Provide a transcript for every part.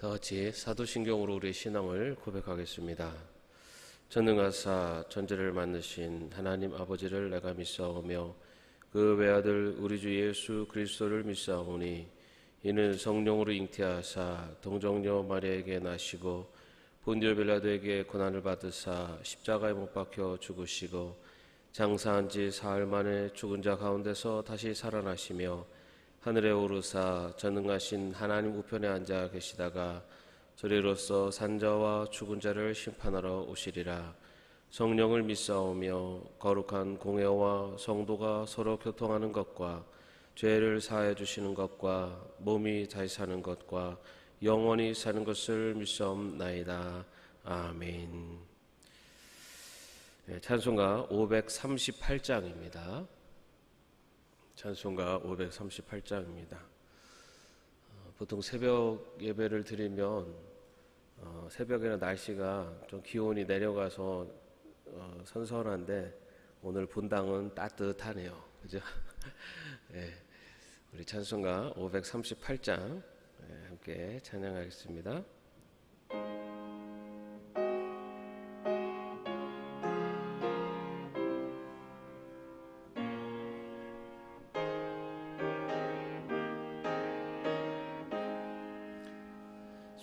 다 같이 사도신경으로 우리의 신앙을 고백하겠습니다. 전능하사 전제를 만드신 하나님 아버지를 내가 믿사오며 그 외아들 우리 주 예수 그리스도를 믿사오니 이는 성령으로 잉태하사 동정녀 마리아에게 나시고 본디오 빌라도에게 고난을 받으사 십자가에 못 박혀 죽으시고 장사한 지 사흘 만에 죽은 자 가운데서 다시 살아나시며 하늘에 오르사 전능하신 하나님 우편에 앉아 계시다가 저리로서 산자와 죽은 자를 심판하러 오시리라. 성령을 믿사오며 거룩한 공회와 성도가 서로 교통하는 것과 죄를 사하여 주시는 것과 몸이 다시 사는 것과 영원히 사는 것을 믿사옵나이다. 아멘. 찬송가 538장입니다. 찬송가 538장입니다. 보통 새벽 예배를 드리면 새벽에는 날씨가 좀 기온이 내려가서 선선한데 오늘 본당은 따뜻하네요. 그죠? 네, 우리 찬송가 538장 함께 찬양하겠습니다.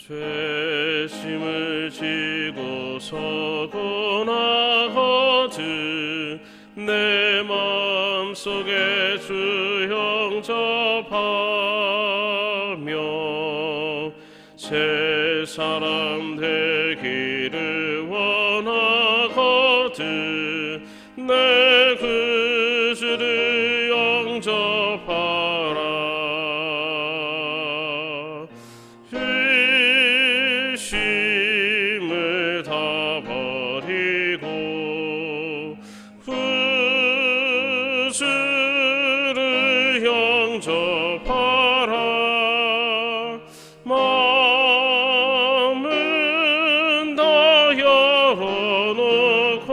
죄심을 지고 서고 나거든 내 마음속에 주 영접하며 새 사람 되기를 원하거든 내 구주를 영접하라. 힘을 다 버리고 구주를 영접하라. 마음은 다 열어놓고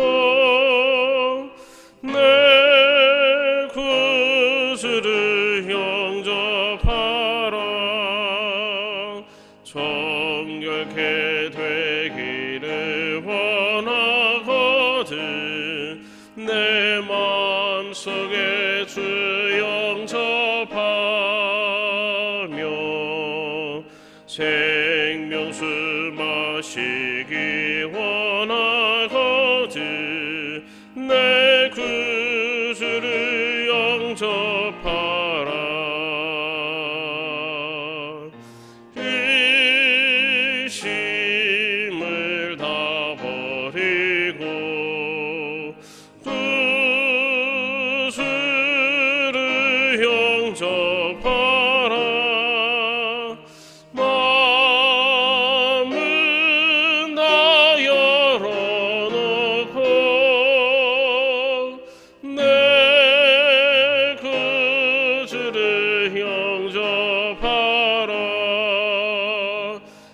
내 구주를 영접하라. 정결케 되기를 원하거든 내 마음속에 주 영접하며 생명수 마시기 원하거든 내 구주를 영접하라. 힘을 다 버리고 구주를 영접하라. 마음은 다 열어놓고 내 구주를 영접하라.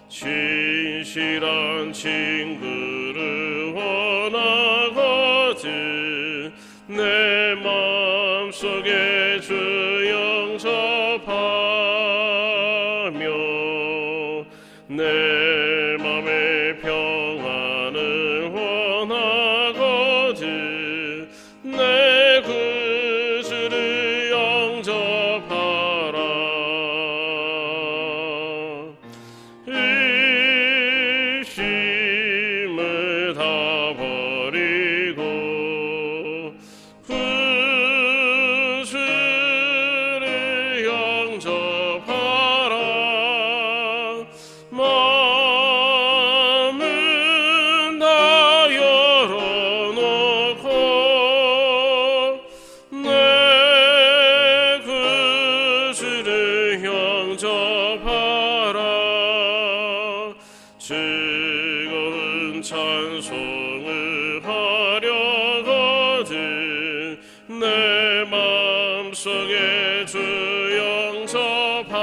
진실한 친구를 원하거든 내 마음속에 주 영접하며 내 맘의 평안을 원하거든 내 구주를 영접하라. 힘을 다 버리고 구주를 영접하라. 마음은 다 열어놓고 내 구주를 영접하라. 즐거운 찬송을 하려거든 내 마음속에 주 영접하며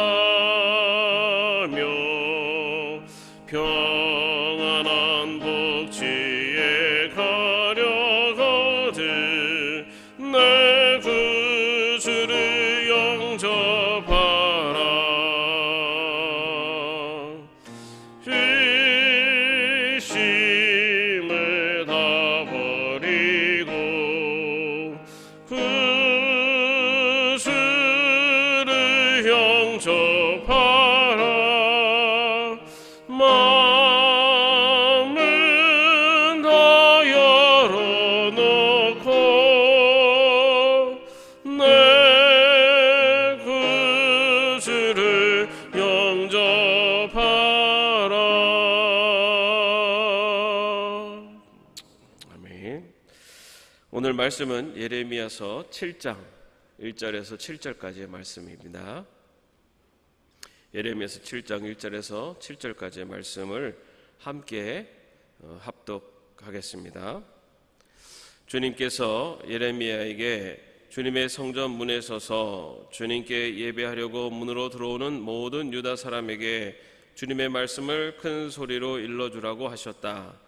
평안한 복지에 가려거든 내 구주를 영접하라. 영접하라. 마음을 다 열어놓고 내 구주를 영접하라. 아멘. 오늘 말씀은 예레미야서 7장 1절에서 7절까지의 말씀입니다. 예레미야서 7장 1절에서 7절까지의 말씀을 함께 합독하겠습니다. 주님께서 예레미야에게 주님의 성전 문에 서서 주님께 예배하려고 문으로 들어오는 모든 유다 사람에게 주님의 말씀을 큰 소리로 일러주라고 하셨다.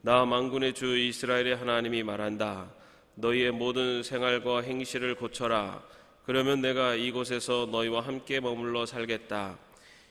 나 만군의 주 이스라엘의 하나님이 말한다. 너희의 모든 생활과 행실을 고쳐라. 그러면 내가 이곳에서 너희와 함께 머물러 살겠다.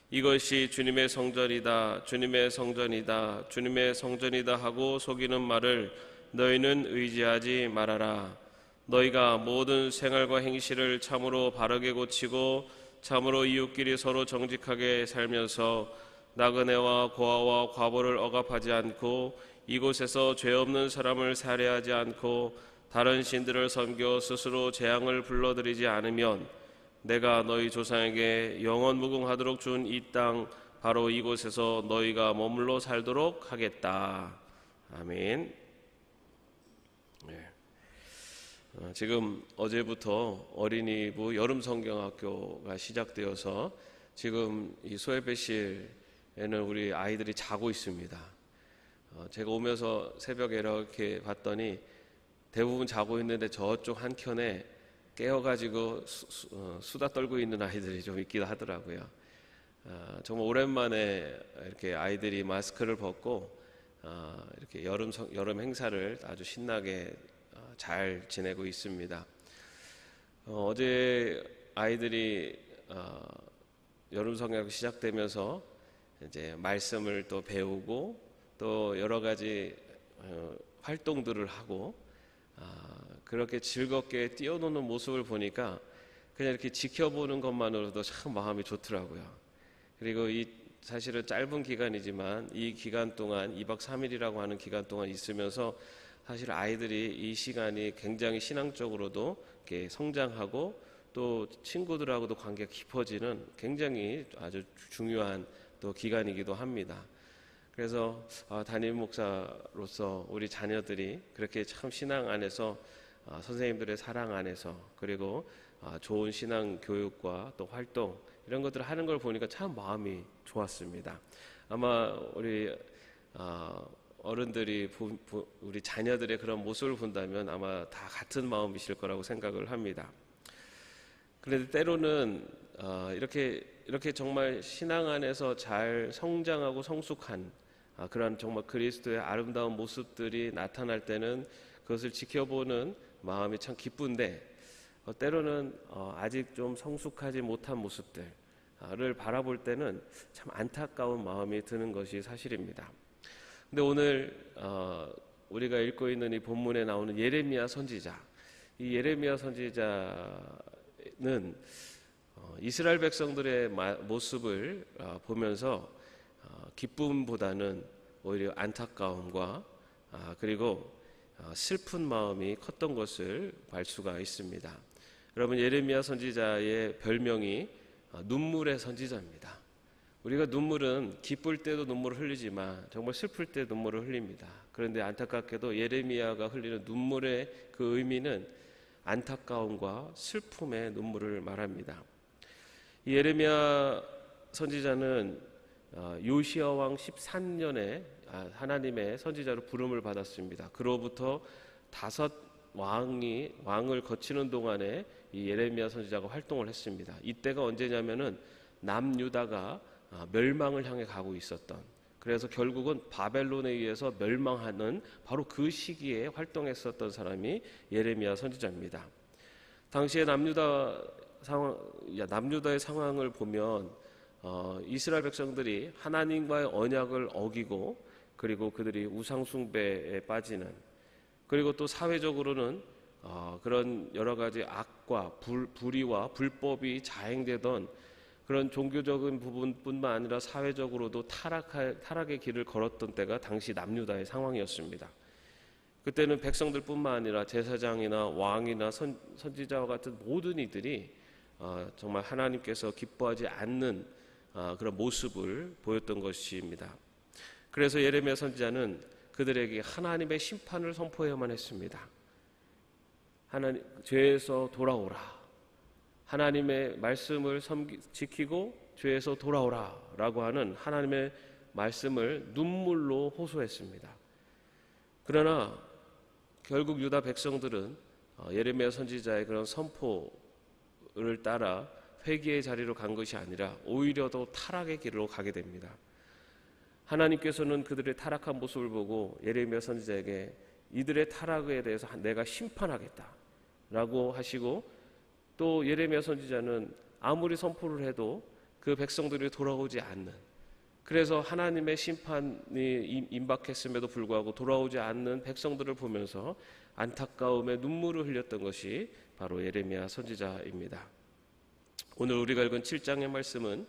이것이 주님의 성전이다, 주님의 성전이다, 주님의 성전이다 하고 속이는 말을 너희는 의지하지 말아라. 너희가 모든 생활과 행실을 참으로 바르게 고치고 참으로 이웃끼리 서로 정직하게 살면서 나그네와 고아와 과부를 억압하지 않고 이곳에서 죄 없는 사람을 살해하지 않고 다른 신들을 섬겨 스스로 재앙을 불러들이지 않으면 내가 너희 조상에게 영원 무궁하도록 준 이 땅 바로 이곳에서 너희가 머물러 살도록 하겠다. 아멘. 네. 지금 어제부터 어린이부 여름 성경학교가 시작되어서 지금 이 소예배실에는 우리 아이들이 자고 있습니다. 제가 오면서 새벽에 이렇게 봤더니 대부분 자고 있는데 저쪽 한켠에 깨어가지고 수다 떨고 있는 아이들이 좀 있기도 하더라고요. 정말 오랜만에 이렇게 아이들이 마스크를 벗고 이렇게 여름 행사를 아주 신나게 잘 지내고 있습니다. 어제 아이들이 여름 성경 시작되면서 이제 말씀을 또 배우고 또 여러 가지 활동들을 하고 그렇게 즐겁게 뛰어노는 모습을 보니까 그냥 이렇게 지켜보는 것만으로도 참 마음이 좋더라고요. 그리고 이 사실은 짧은 기간이지만 이 기간 동안 2박 3일이라고 하는 기간 동안 있으면서 사실 아이들이 이 시간이 굉장히 신앙적으로도 이렇게 성장하고 또 친구들하고도 관계가 깊어지는 굉장히 아주 중요한 또 기간이기도 합니다. 그래서 담임 목사로서 우리 자녀들이 그렇게 참 신앙 안에서 선생님들의 사랑 안에서 그리고 좋은 신앙 교육과 또 활동 이런 것들을 하는 걸 보니까 참 마음이 좋았습니다. 아마 우리 어른들이 우리 자녀들의 그런 모습을 본다면 아마 다 같은 마음이실 거라고 생각을 합니다. 그런데 때로는 이렇게 정말 신앙 안에서 잘 성장하고 성숙한 그런 정말 그리스도의 아름다운 모습들이 나타날 때는 그것을 지켜보는 마음이 참 기쁜데 때로는 아직 좀 성숙하지 못한 모습들을 바라볼 때는 참 안타까운 마음이 드는 것이 사실입니다. 근데 오늘 우리가 읽고 있는 이 본문에 나오는 예레미야 선지자, 이 예레미야 선지자는 이스라엘 백성들의 모습을 보면서 기쁨보다는 오히려 안타까움과 그리고 슬픈 마음이 컸던 것을 알 수가 있습니다. 여러분, 예레미야 선지자의 별명이 눈물의 선지자입니다. 우리가 눈물은 기쁠 때도 눈물을 흘리지만 정말 슬플 때 눈물을 흘립니다. 그런데 안타깝게도 예레미야가 흘리는 눈물의 그 의미는 안타까움과 슬픔의 눈물을 말합니다. 이 예레미야 선지자는 요시야 왕 13년에 하나님의 선지자로 부름을 받았습니다. 그로부터 5 왕을 거치는 동안에 이 예레미야 선지자가 활동을 했습니다. 이때가 언제냐면은 남유다가 멸망을 향해 가고 있었던, 그래서 결국은 바벨론에 의해서 멸망하는 바로 그 시기에 활동했었던 사람이 예레미야 선지자입니다. 당시에 남유다의 상황을 보면 이스라엘 백성들이 하나님과의 언약을 어기고 그리고 그들이 우상 숭배에 빠지는, 그리고 또 사회적으로는 그런 여러 가지 악과 불의와 불법이 자행되던 그런 종교적인 부분뿐만 아니라 사회적으로도 타락의 길을 걸었던 때가 당시 남유다의 상황이었습니다. 그때는 백성들뿐만 아니라 제사장이나 왕이나 선지자와 같은 모든 이들이 정말 하나님께서 기뻐하지 않는 그런 모습을 보였던 것입니다. 그래서 예레미야 선지자는 그들에게 하나님의 심판을 선포해야만 했습니다. 하나님, 죄에서 돌아오라. 하나님의 말씀을 지키고 죄에서 돌아오라 라고 하는 하나님의 말씀을 눈물로 호소했습니다. 그러나 결국 유다 백성들은 예레미야 선지자의 그런 선포를 따라 회개의 자리로 간 것이 아니라 오히려 더 타락의 길로 가게 됩니다. 하나님께서는 그들의 타락한 모습을 보고 예레미야 선지자에게 이들의 타락에 대해서 내가 심판하겠다 라고 하시고, 또 예레미야 선지자는 아무리 선포를 해도 그 백성들이 돌아오지 않는, 그래서 하나님의 심판이 임박했음에도 불구하고 돌아오지 않는 백성들을 보면서 안타까움에 눈물을 흘렸던 것이 바로 예레미야 선지자입니다. 오늘 우리가 읽은 7장의 말씀은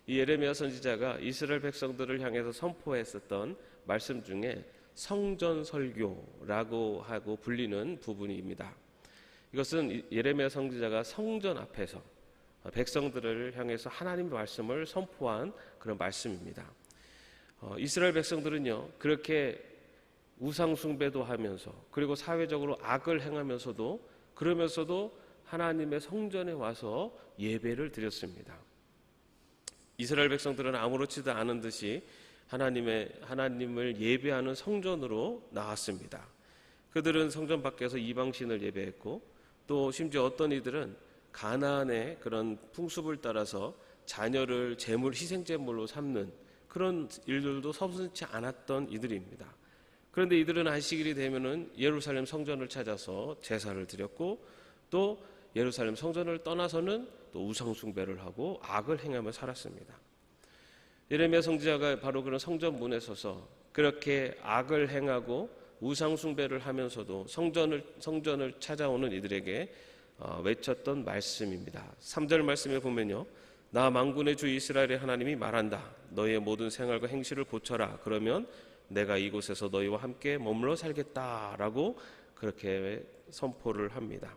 이 예레미야 선지자가 이스라엘 백성들을 향해서 선포했었던 말씀 중에 성전 설교라고 하고 불리는 부분입니다. 이것은 예레미야 선지자가 성전 앞에서 백성들을 향해서 하나님의 말씀을 선포한 그런 말씀입니다. 이스라엘 백성들은요, 그렇게 우상 숭배도 하면서, 그리고 사회적으로 악을 행하면서도, 그러면서도 하나님의 성전에 와서 예배를 드렸습니다. 이스라엘 백성들은 아무렇지도 않은 듯이 하나님을 예배하는 성전으로 나왔습니다. 그들은 성전 밖에서 이방신을 예배했고, 또 심지어 어떤 이들은 가나안의 그런 풍습을 따라서 자녀를 희생제물로 삼는 그런 일들도 서슴지 않았던 이들입니다. 그런데 이들은 안식일이 되면은 예루살렘 성전을 찾아서 제사를 드렸고, 또 예루살렘 성전을 떠나서는 또 우상 숭배를 하고 악을 행하며 살았습니다. 예레미야 선지자가 바로 그런 성전 문에 서서 그렇게 악을 행하고 우상 숭배를 하면서도 성전을 찾아오는 이들에게 외쳤던 말씀입니다. 3절 말씀에 보면요, 나 만군의 주 이스라엘의 하나님이 말한다. 너희의 모든 생활과 행실을 고쳐라. 그러면 내가 이곳에서 너희와 함께 머물러 살겠다라고 그렇게 선포를 합니다.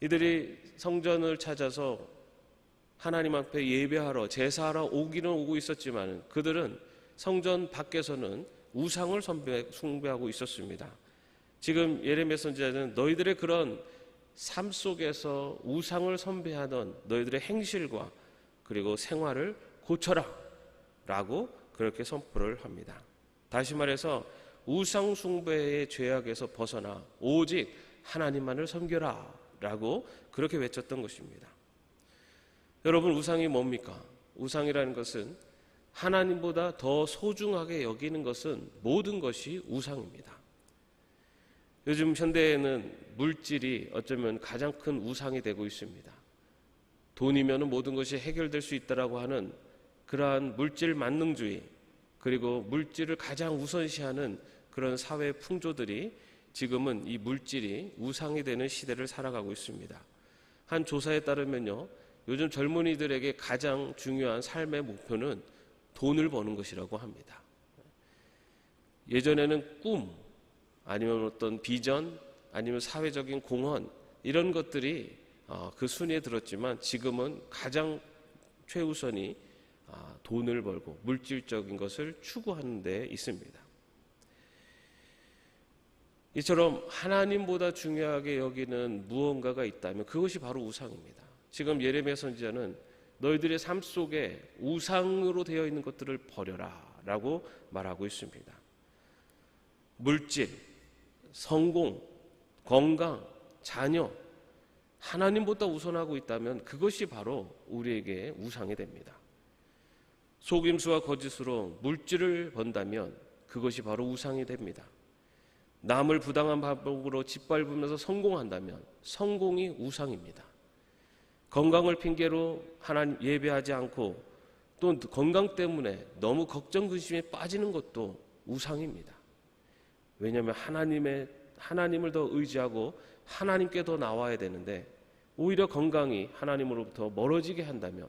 이들이 성전을 찾아서 하나님 앞에 예배하러, 제사하러 오기는 오고 있었지만 그들은 성전 밖에서는 우상을 숭배하고 있었습니다. 지금 예레미야 선지자는 너희들의 그런 삶 속에서 우상을 선배하던 너희들의 행실과 그리고 생활을 고쳐라 라고 그렇게 선포를 합니다. 다시 말해서 우상 숭배의 죄악에서 벗어나 오직 하나님만을 섬겨라 라고 그렇게 외쳤던 것입니다. 여러분, 우상이 뭡니까? 우상이라는 것은 하나님보다 더 소중하게 여기는 것은 모든 것이 우상입니다. 요즘 현대에는 물질이 어쩌면 가장 큰 우상이 되고 있습니다. 돈이면 모든 것이 해결될 수 있다라고 하는 그러한 물질 만능주의, 그리고 물질을 가장 우선시하는 그런 사회 풍조들이 지금은 이 물질이 우상이 되는 시대를 살아가고 있습니다. 한 조사에 따르면요, 요즘 젊은이들에게 가장 중요한 삶의 목표는 돈을 버는 것이라고 합니다. 예전에는 꿈, 아니면 어떤 비전, 아니면 사회적인 공헌, 이런 것들이 그 순위에 들었지만 지금은 가장 최우선이 돈을 벌고 물질적인 것을 추구하는 데 있습니다. 이처럼 하나님보다 중요하게 여기는 무언가가 있다면 그것이 바로 우상입니다. 지금 예레미야 선지자는 너희들의 삶 속에 우상으로 되어 있는 것들을 버려라 라고 말하고 있습니다. 물질, 성공, 건강, 자녀, 하나님보다 우선하고 있다면 그것이 바로 우리에게 우상이 됩니다. 속임수와 거짓으로 물질을 번다면 그것이 바로 우상이 됩니다. 남을 부당한 방법으로 짓밟으면서 성공한다면 성공이 우상입니다. 건강을 핑계로 하나님 예배하지 않고 또 건강 때문에 너무 걱정 근심에 빠지는 것도 우상입니다. 왜냐하면 하나님을 더 의지하고 하나님께 더 나와야 되는데 오히려 건강이 하나님으로부터 멀어지게 한다면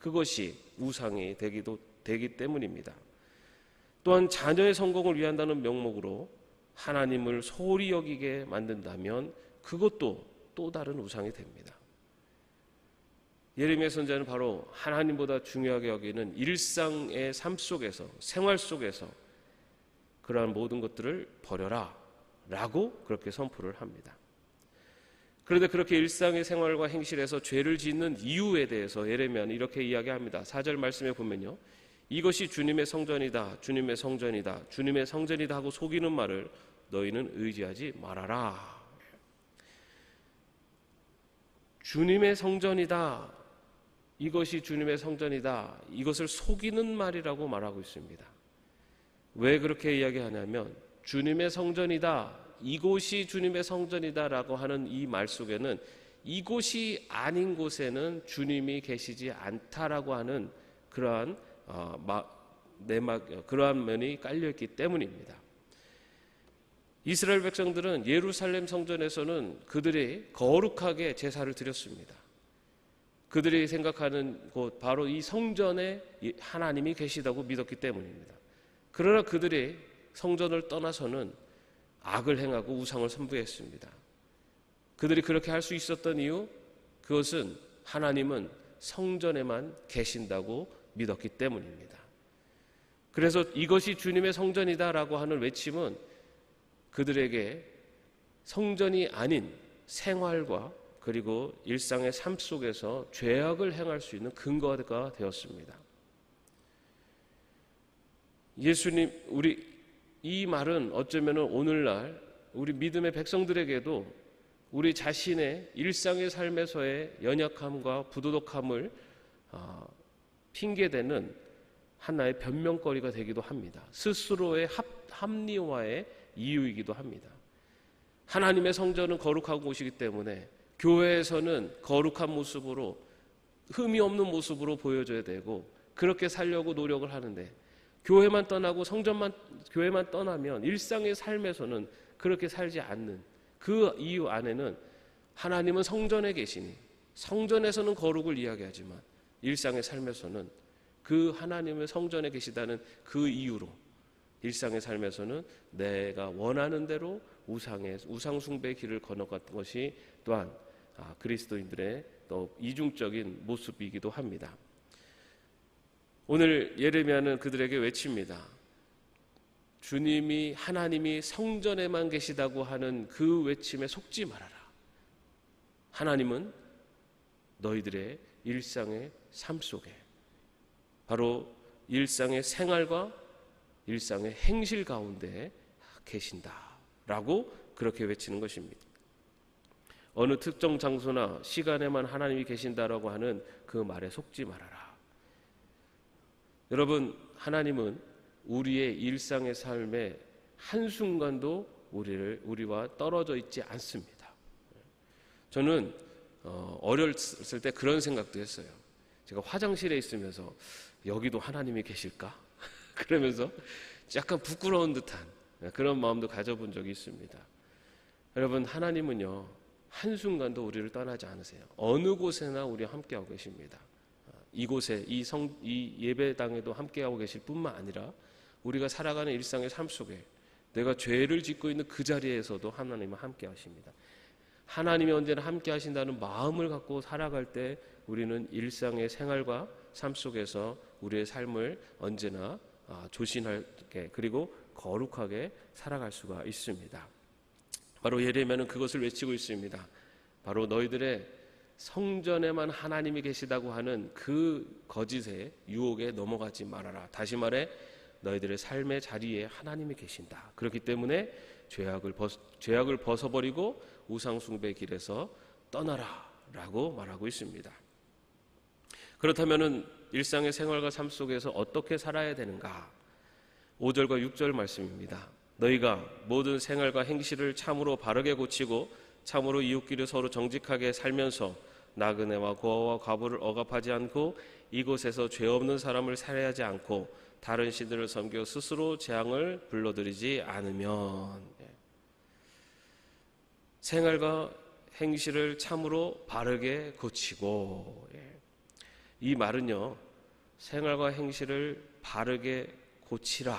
그것이 우상이 되기 때문입니다. 또한 자녀의 성공을 위한다는 명목으로 하나님을 소홀히 여기게 만든다면 그것도 또 다른 우상이 됩니다. 예레미야 선지자는 바로 하나님보다 중요하게 여기는 일상의 삶 속에서, 생활 속에서 그러한 모든 것들을 버려라 라고 그렇게 선포를 합니다. 그런데 그렇게 일상의 생활과 행실에서 죄를 짓는 이유에 대해서 예레미야는 이렇게 이야기합니다. 4절 말씀에 보면요, 이것이 주님의 성전이다, 주님의 성전이다, 주님의 성전이다 하고 속이는 말을 너희는 의지하지 말아라. 주님의 성전이다, 이것이 주님의 성전이다, 이것을 속이는 말이라고 말하고 있습니다. 왜 그렇게 이야기하냐면 주님의 성전이다, 이곳이 주님의 성전이다 라고 하는 이 말 속에는 이곳이 아닌 곳에는 주님이 계시지 않다라고 하는 그러한 그러한 면이 깔려있기 때문입니다. 이스라엘 백성들은 예루살렘 성전에서는 그들이 거룩하게 제사를 드렸습니다. 그들이 생각하는 곳, 바로 이 성전에 하나님이 계시다고 믿었기 때문입니다. 그러나 그들이 성전을 떠나서는 악을 행하고 우상을 선부했습니다. 그들이 그렇게 할 수 있었던 이유, 그것은 하나님은 성전에만 계신다고 믿었기 때문입니다. 그래서 이것이 주님의 성전이다라고 하는 외침은 그들에게 성전이 아닌 생활과 그리고 일상의 삶 속에서 죄악을 행할 수 있는 근거가 되었습니다. 예수님, 이 말은 어쩌면 오늘날 우리 믿음의 백성들에게도 우리 자신의 일상의 삶에서의 연약함과 부도덕함을 핑계대는 하나의 변명거리가 되기도 합니다. 스스로의 합리화의 이유이기도 합니다. 하나님의 성전은 거룩한 곳이기 때문에 교회에서는 거룩한 모습으로, 흠이 없는 모습으로 보여줘야 되고 그렇게 살려고 노력을 하는데, 교회만 떠나고 교회만 떠나면 일상의 삶에서는 그렇게 살지 않는 그 이유 안에는 하나님은 성전에 계시니 성전에서는 거룩을 이야기하지만 일상의 삶에서는 그 하나님의 성전에 계시다는 그 이유로 일상의 삶에서는 내가 원하는 대로 우상 숭배의 길을 건너갔던 것이 또한 그리스도인들의 또 이중적인 모습이기도 합니다. 오늘 예레미야는 그들에게 외칩니다. 하나님이 성전에만 계시다고 하는 그 외침에 속지 말아라. 하나님은 너희들의 일상의 삶 속에, 바로 일상의 생활과 일상의 행실 가운데 계신다라고 그렇게 외치는 것입니다. 어느 특정 장소나 시간에만 하나님이 계신다라고 하는 그 말에 속지 말아라. 여러분, 하나님은 우리의 일상의 삶에 한순간도 우리와 떨어져 있지 않습니다. 저는 어렸을 때 그런 생각도 했어요. 제가 화장실에 있으면서 여기도 하나님이 계실까? 그러면서 약간 부끄러운 듯한 그런 마음도 가져본 적이 있습니다. 여러분, 하나님은요, 한순간도 우리를 떠나지 않으세요. 어느 곳에나 우리와 함께하고 계십니다. 이곳에, 이 예배당에도 함께하고 계실 뿐만 아니라 우리가 살아가는 일상의 삶 속에 내가 죄를 짓고 있는 그 자리에서도 하나님은 함께 하십니다. 하나님이 언제나 함께 하신다는 마음을 갖고 살아갈 때 우리는 일상의 생활과 삶 속에서 우리의 삶을 언제나 조신하게 그리고 거룩하게 살아갈 수가 있습니다. 바로 예레미야는 그것을 외치고 있습니다. 바로 너희들의 성전에만 하나님이 계시다고 하는 그 거짓의 유혹에 넘어가지 말아라. 다시 말해 너희들의 삶의 자리에 하나님이 계신다. 그렇기 때문에 죄악을 벗어버리고 우상숭배의 길에서 떠나라 라고 말하고 있습니다. 그렇다면 일상의 생활과 삶 속에서 어떻게 살아야 되는가? 5절과 6절 말씀입니다. 너희가 모든 생활과 행실을 참으로 바르게 고치고 참으로 이웃끼리 서로 정직하게 살면서 나그네와 고아와 과부를 억압하지 않고 이곳에서 죄 없는 사람을 살해하지 않고 다른 신들을 섬겨 스스로 재앙을 불러들이지 않으면, 생활과 행실을 참으로 바르게 고치고, 이 말은요, 생활과 행실을 바르게 고치라.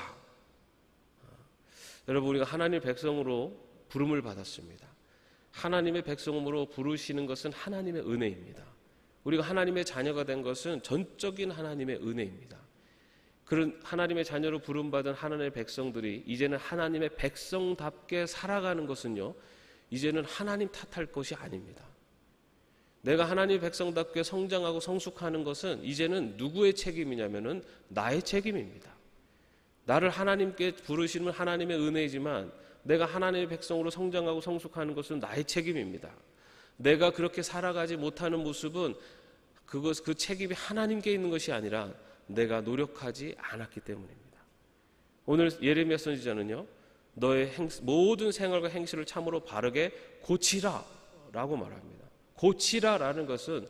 여러분, 우리가 하나님의 백성으로 부름을 받았습니다. 하나님의 백성으로 부르시는 것은 하나님의 은혜입니다. 우리가 하나님의 자녀가 된 것은 전적인 하나님의 은혜입니다. 그런 하나님의 자녀로 부름받은 하나님의 백성들이 이제는 하나님의 백성답게 살아가는 것은요, 이제는 하나님 탓할 것이 아닙니다. 내가 하나님의 백성답게 성장하고 성숙하는 것은 이제는 누구의 책임이냐면은 나의 책임입니다. 나를 하나님께 부르시는 하나님의 은혜이지만 내가 하나님의 백성으로 성장하고 성숙하는 것은 나의 책임입니다. 내가 그렇게 살아가지 못하는 모습은 그 책임이 하나님께 있는 것이 아니라 내가 노력하지 않았기 때문입니다. 오늘 예레미야 선지자는요, 너의 모든 생활과 행실을 참으로 바르게 고치라 라고 말합니다. 고치라라는 것은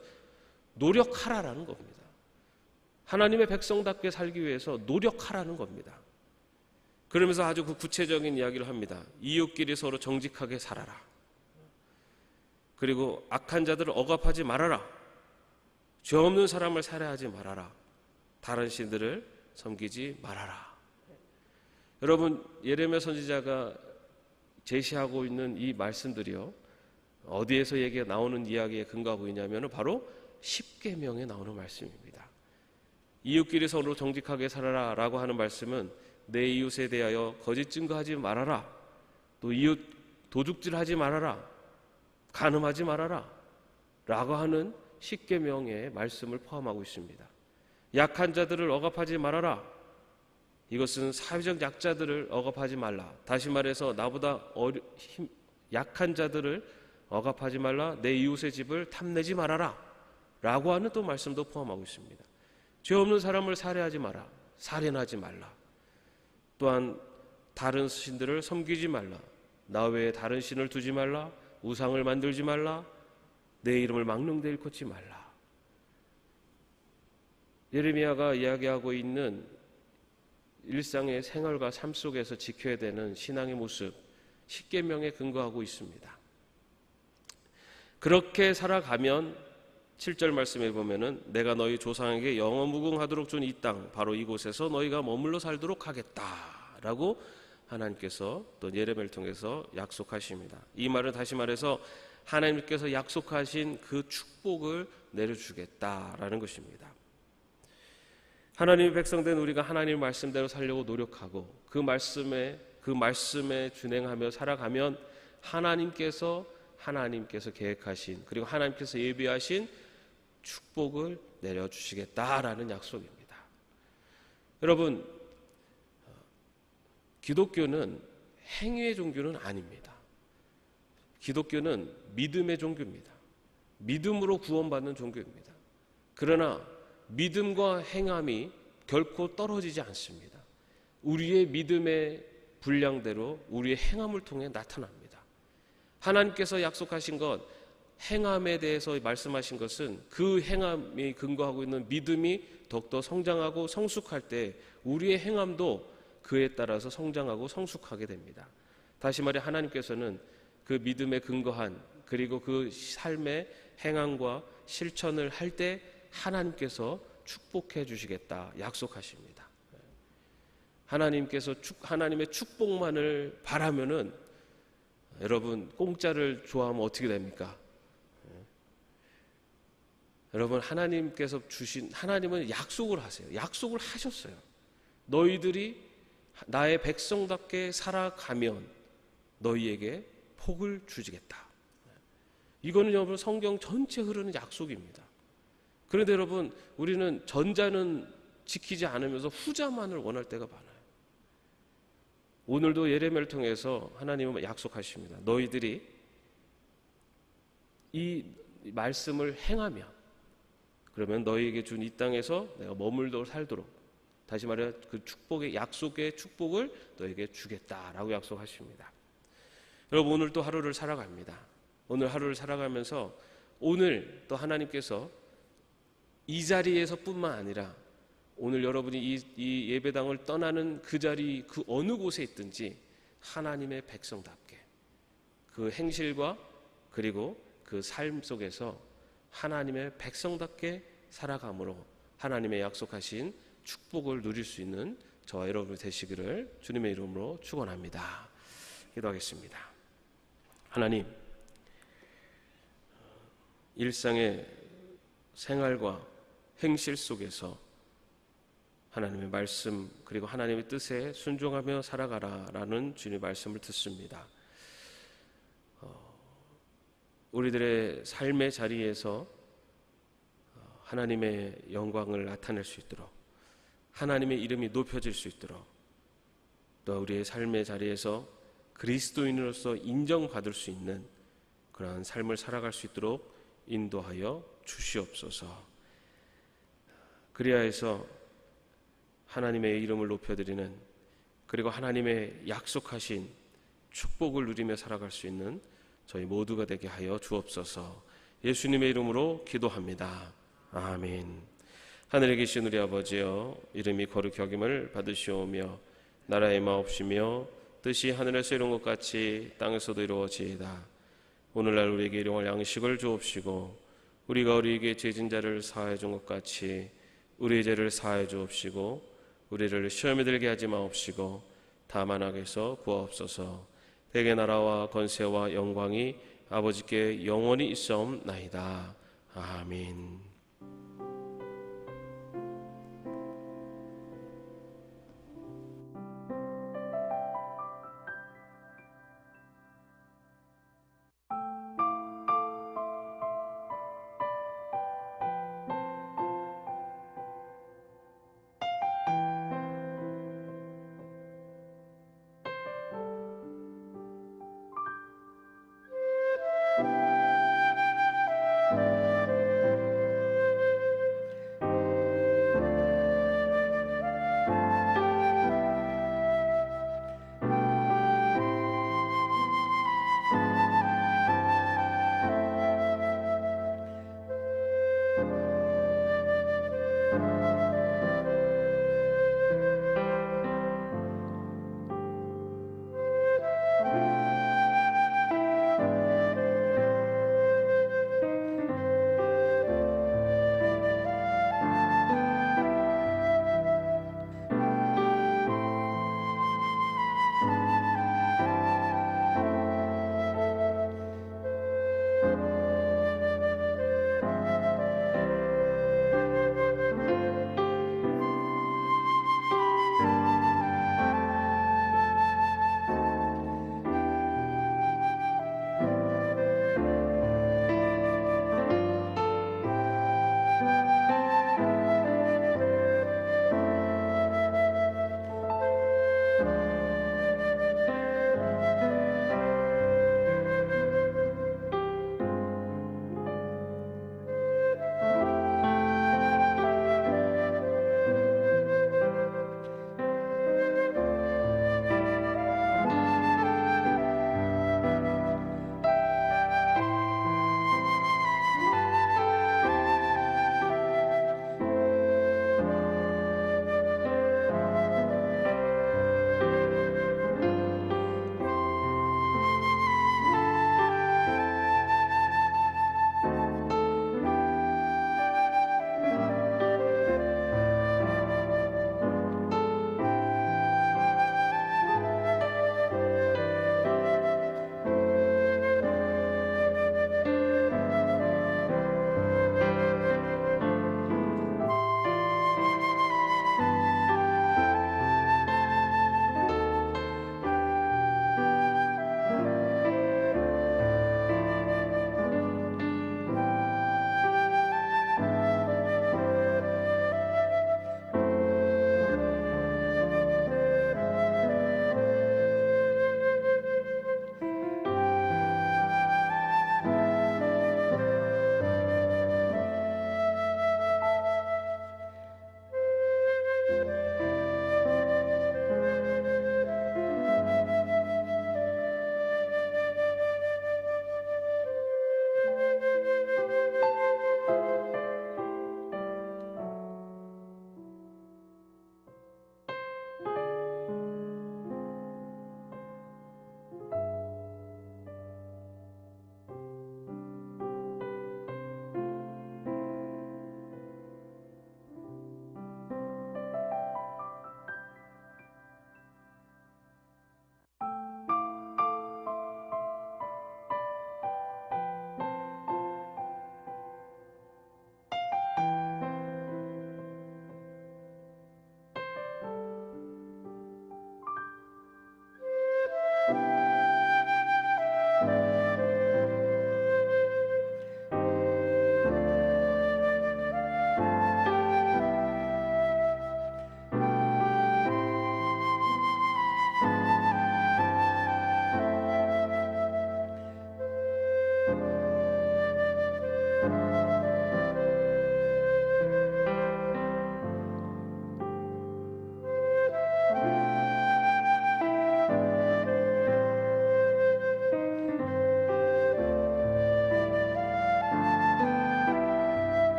노력하라라는 겁니다. 하나님의 백성답게 살기 위해서 노력하라는 겁니다. 그러면서 아주 그 구체적인 이야기를 합니다. 이웃끼리 서로 정직하게 살아라. 그리고 악한 자들을 억압하지 말아라. 죄 없는 사람을 살해하지 말아라. 다른 신들을 섬기지 말아라. 여러분, 예레미야 선지자가 제시하고 있는 이 말씀들이요, 어디에서 얘기가 나오는 이야기에 근거하고 있냐면 바로 십계명에 나오는 말씀입니다. 이웃끼리 서로 정직하게 살아라 라고 하는 말씀은 내 이웃에 대하여 거짓 증거하지 말아라, 또 이웃 도둑질하지 말아라, 간음하지 말아라 라고 하는 십계명의 말씀을 포함하고 있습니다. 약한 자들을 억압하지 말아라, 이것은 사회적 약자들을 억압하지 말라. 다시 말해서 나보다 약한 자들을 억압하지 말라. 내 이웃의 집을 탐내지 말아라 라고 하는 또 말씀도 포함하고 있습니다. 죄 없는 사람을 살해하지 마라. 살인하지 말라. 또한 다른 신들을 섬기지 말라. 나 외에 다른 신을 두지 말라. 우상을 만들지 말라. 내 이름을 망령되이 일컫지 말라. 예레미야가 이야기하고 있는 일상의 생활과 삶 속에서 지켜야 되는 신앙의 모습, 십계명에 근거하고 있습니다. 그렇게 살아가면 7절 말씀에 보면은 내가 너희 조상에게 영원무궁하도록 준 이 땅, 바로 이곳에서 너희가 머물러 살도록 하겠다라고 하나님께서 또 예레미야를 통해서 약속하십니다. 이 말은 다시 말해서 하나님께서 약속하신 그 축복을 내려주겠다라는 것입니다. 하나님의 백성된 우리가 하나님의 말씀대로 살려고 노력하고 그 말씀에 준행하며 살아가면 하나님께서 계획하신, 그리고 하나님께서 예비하신 축복을 내려주시겠다라는 약속입니다. 여러분, 기독교는 행위의 종교는 아닙니다. 기독교는 믿음의 종교입니다. 믿음으로 구원받는 종교입니다. 그러나 믿음과 행함이 결코 떨어지지 않습니다. 우리의 믿음의 분량대로 우리의 행함을 통해 나타납니다. 하나님께서 약속하신 것, 행함에 대해서 말씀하신 것은 그 행함이 근거하고 있는 믿음이 더욱더 성장하고 성숙할 때 우리의 행함도 그에 따라서 성장하고 성숙하게 됩니다. 다시 말해 하나님께서는 그 믿음에 근거한, 그리고 그 삶의 행함과 실천을 할 때 하나님께서 축복해 주시겠다 약속하십니다. 하나님의 축복만을 바라면은 여러분, 공짜를 좋아하면 어떻게 됩니까? 여러분, 하나님은 약속을 하세요. 약속을 하셨어요. 너희들이 나의 백성답게 살아가면 너희에게 복을 주시겠다. 이거는 여러분 성경 전체 흐르는 약속입니다. 그런데 여러분, 우리는 전자는 지키지 않으면서 후자만을 원할 때가 많아요. 오늘도 예레미야를 통해서 하나님은 약속하십니다. 너희들이 이 말씀을 행하면, 그러면 너희에게 준 이 땅에서 내가 머물도록 살도록, 다시 말해 그 축복의 약속의 축복을 너희에게 주겠다라고 약속하십니다. 여러분, 오늘 또 하루를 살아갑니다. 오늘 하루를 살아가면서 오늘 또 하나님께서 이 자리에서 뿐만 아니라 오늘 여러분이 이 예배당을 떠나는 그 자리, 그 어느 곳에 있든지 하나님의 백성답게 그 행실과 그리고 그 삶 속에서 하나님의 백성답게 살아감으로 하나님의 약속하신 축복을 누릴 수 있는 저와 여러분이 되시기를 주님의 이름으로 축원합니다. 기도하겠습니다. 하나님, 일상의 생활과 행실 속에서 하나님의 말씀 그리고 하나님의 뜻에 순종하며 살아가라라는 주님의 말씀을 듣습니다. 우리들의 삶의 자리에서 하나님의 영광을 나타낼 수 있도록, 하나님의 이름이 높여질 수 있도록, 또 우리의 삶의 자리에서 그리스도인으로서 인정받을 수 있는 그러한 삶을 살아갈 수 있도록 인도하여 주시옵소서. 그리하여서 하나님의 이름을 높여드리는, 그리고 하나님의 약속하신 축복을 누리며 살아갈 수 있는 저희 모두가 되게 하여 주옵소서. 예수님의 이름으로 기도합니다. 아멘. 하늘에 계신 우리 아버지여, 이름이 거룩히 여김을 받으시오며 나라의 마옵시며 뜻이 하늘에서 이룬 것 같이 땅에서도 이루어지이다. 오늘날 우리에게 일용할 양식을 주옵시고 우리가 우리에게 죄진 자를 사하여 준 것 같이 우리의 죄를 사하여 주옵시고 우리를 시험에 들게 하지 마옵시고 다만 악에서 구하옵소서. 대개 나라와 권세와 영광이 아버지께 영원히 있사옵나이다. 아멘.